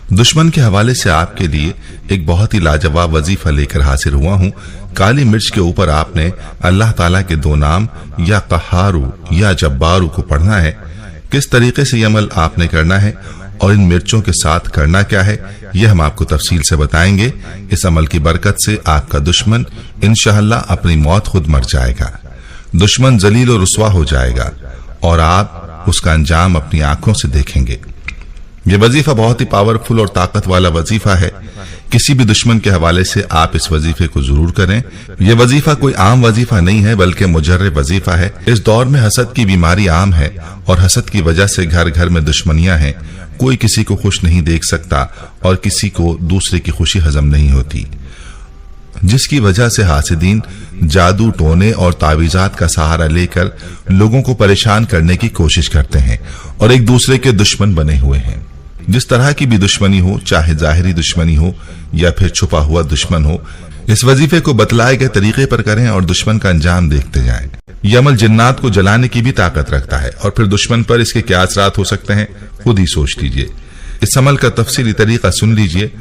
दुश्मन के हवाले से आपके लिए एक बहुत ही लाजवाब वजीफा लेकर हाजिर हुआ हूँ। काली मिर्च के ऊपर आपने अल्लाह ताला के दो नाम या कहारू या जब्बारू को पढ़ना है। किस तरीके से यह अमल आपने करना है और इन मिर्चों के साथ करना क्या है, यह हम आपको तफसील से बताएंगे। इस अमल की बरकत से आपका दुश्मन इंशाअल्लाह अपनी मौत खुद मर जाएगा, दुश्मन जलील और रुस्वा हो जाएगा और आप उसका अंजाम अपनी आंखों से देखेंगे। यह वजीफा बहुत ही पावरफुल और ताकत वाला वजीफा है। किसी भी दुश्मन के हवाले से आप इस वजीफे को जरूर करें। यह वजीफा कोई आम वजीफा नहीं है बल्कि मुजर्रब वजीफा है। इस दौर में हसद की बीमारी आम है और हसद की वजह से घर घर में दुश्मनियां हैं। कोई किसी को खुश नहीं देख सकता और किसी को दूसरे की खुशी हजम नहीं होती, जिसकी वजह से हासिदीन जादू टोने और तावीजात का सहारा लेकर लोगों को परेशान करने की कोशिश करते हैं और एक दूसरे के दुश्मन बने हुए हैं। जिस तरह की भी दुश्मनी हो, चाहे जाहिरी दुश्मनी हो या फिर छुपा हुआ दुश्मन हो, इस वजीफे को बतलाए गए तरीके पर करें और दुश्मन का अंजाम देखते जाएं। यह अमल जिन्नात को जलाने की भी ताकत रखता है और फिर दुश्मन पर इसके क्या असरात हो सकते हैं खुद ही सोच लीजिए। इस अमल का तफसीली तरीका सुन लीजिए।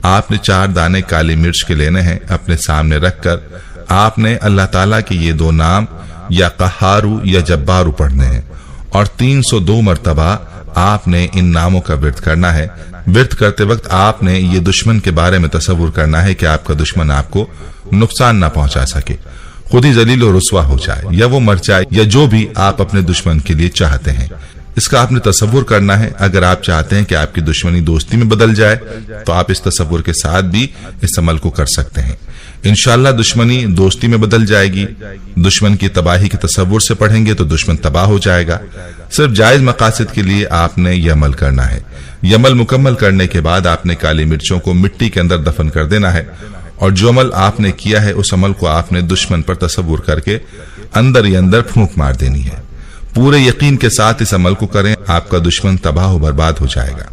आपने 4 दाने काली मिर्च के लेने हैं। अपने सामने रखकर आपने अल्लाह ताला के ये दो नाम या कहारू या जब्बारू पढ़ने हैं और 302 मरतबा आपने इन नामों का विर्द करना है। विर्द करते वक्त आपने ये दुश्मन के बारे में तसव्वुर करना है कि आपका दुश्मन आपको नुकसान ना पहुंचा सके, खुद ही जलील और रुस्वा हो जाए या वो मर जाए या जो भी आप अपने दुश्मन के लिए चाहते हैं, इसका आपने तसव्वुर करना है। अगर आप चाहते हैं कि आपकी दुश्मनी दोस्ती में बदल जाए तो आप इस तसव्वुर के साथ भी इस अमल को कर सकते हैं। इंशाअल्लाह दुश्मनी दोस्ती में बदल जाएगी। दुश्मन की तबाही के तसव्वुर से पढ़ेंगे तो दुश्मन तबाह हो जाएगा। सिर्फ जायज मकासद के लिए आपने यह अमल करना है। यह अमल मुकम्मल करने के बाद आपने काली मिर्चों को मिट्टी के अंदर दफन कर देना है और जो अमल आपने किया है उस अमल को आपने दुश्मन पर तसव्वुर करके अंदर ही अंदर फूंक मार देनी है। पूरे यकीन के साथ इस अमल को करें, आपका दुश्मन तबाह बर्बाद हो जाएगा।